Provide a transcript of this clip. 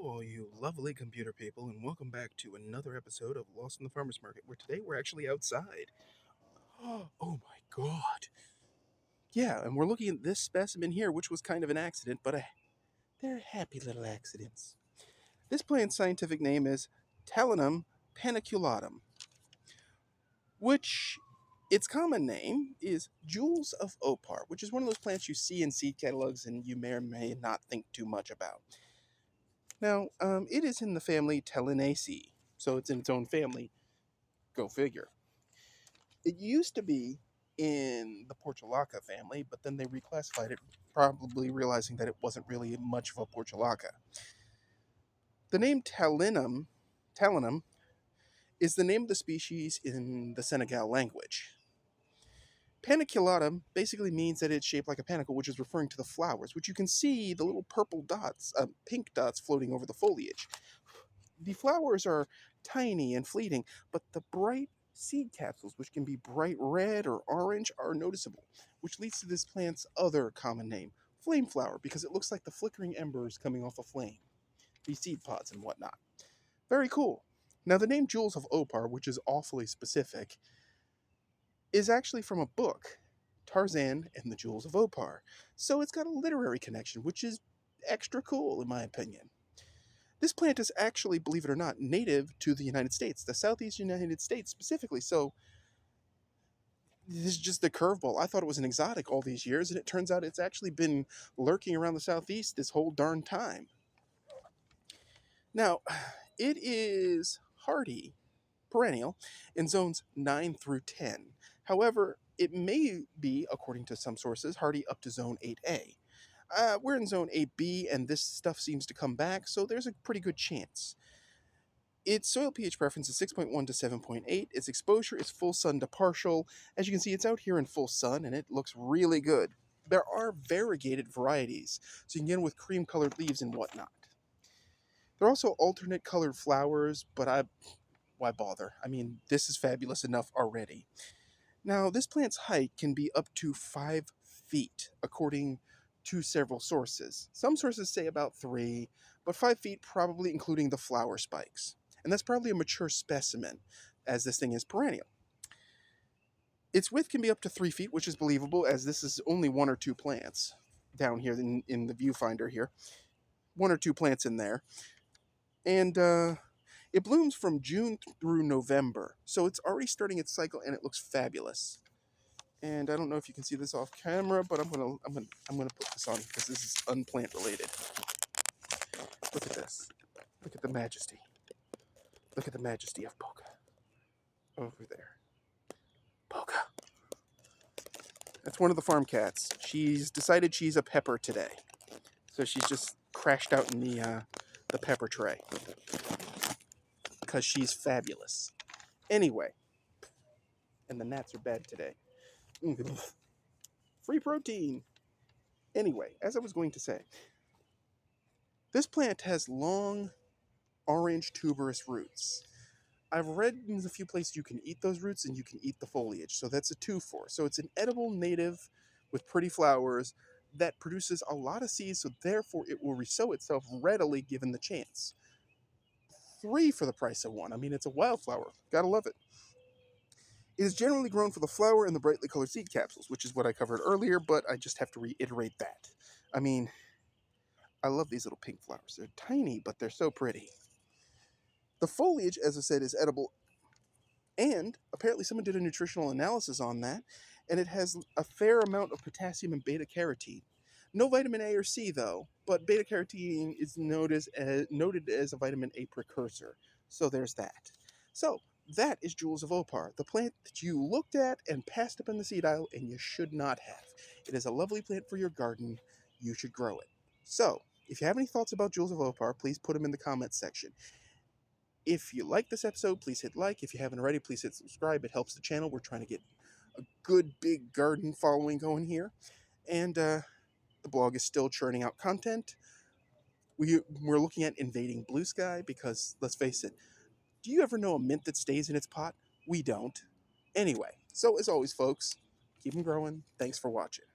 all you lovely computer people, and welcome back to another episode of Lost in the Farmer's Market, where today we're actually outside. Oh my god. Yeah, and we're looking at this specimen here, which was kind of an accident, but they're happy little accidents. This plant's scientific name is Talinum paniculatum, which its common name is Jewels of Opar, which is one of those plants you see in seed catalogs and you may or may not think too much about. Now, it is in the family Talinaceae, so it's in its own family. Go figure. It used to be in the Portulaca family, but then they reclassified it, probably realizing that it wasn't really much of a Portulaca. The name Talinum is the name of the species in the Senegal language. Paniculatum basically means that it's shaped like a panicle, which is referring to the flowers, which you can see the little purple dots, pink dots floating over the foliage. The flowers are tiny and fleeting, but the bright seed capsules, which can be bright red or orange, are noticeable, which leads to this plant's other common name, flame flower, because it looks like the flickering embers coming off a flame, these seed pods and whatnot. Very cool. Now, the name Jewels of Opar, which is awfully specific, is actually from a book, Tarzan and the Jewels of Opar. So it's got a literary connection, which is extra cool, in my opinion. This plant is actually, believe it or not, native to the United States, the Southeastern United States specifically. So this is just the curveball. I thought it was an exotic all these years, and it turns out it's actually been lurking around the Southeast this whole darn time. Now, it is hardy, perennial, in zones 9 through 10. However, it may be, according to some sources, hardy up to zone 8A. We're in zone 8B, and this stuff seems to come back, so there's a pretty good chance. Its soil pH preference is 6.1 to 7.8. Its exposure is full sun to partial. As you can see, it's out here in full sun, and it looks really good. There are variegated varieties, so you can get them with cream-colored leaves and whatnot. There are also alternate colored flowers, but why bother? I mean, this is fabulous enough already. Now, this plant's height can be up to 5 feet, according to several sources. Some sources say about 3, but 5 feet probably including the flower spikes. And that's probably a mature specimen, as this thing is perennial. Its width can be up to 3 feet, which is believable, as this is only 1 or 2 plants down here in the viewfinder here. 1 or 2 plants in there. And it blooms from June through November, so it's already starting its cycle, and it looks fabulous. And I don't know if you can see this off camera, but I'm gonna put this on because this is unplant related. Look at this. Look at the majesty. Look at the majesty of Polka. Over there. Polka. That's one of the farm cats. She's decided she's a pepper today. So she's just crashed out in the pepper tray. Because she's fabulous. Anyway. And the gnats are bad today. Free protein. Anyway, as I was going to say, this plant has long, orange tuberous roots. I've read in a few places you can eat those roots and you can eat the foliage, so that's a 2-for. So it's an edible native with pretty flowers that produces a lot of seeds, so therefore it will resow itself readily given the chance. 3 for the price of 1. I mean, it's a wildflower. Gotta love it. It is generally grown for the flower and the brightly colored seed capsules, which is what I covered earlier, but I just have to reiterate that. I mean, I love these little pink flowers. They're tiny, but they're so pretty. The foliage, as I said, is edible, and apparently someone did a nutritional analysis on that, and it has a fair amount of potassium and beta-carotene. No vitamin A or C, though, but beta-carotene is noted as a vitamin A precursor, so there's that. So, that is Jewels of Opar, the plant that you looked at and passed up in the seed aisle and you should not have. It is a lovely plant for your garden. You should grow it. So, if you have any thoughts about Jewels of Opar, please put them in the comments section. If you like this episode, please hit like. If you haven't already, please hit subscribe. It helps the channel. We're trying to get a good big garden following going here. And the blog is still churning out content. We're looking at invading blue sky because, let's face it, do you ever know a mint that stays in its pot? We don't. Anyway, so as always, folks, keep them growing. Thanks for watching.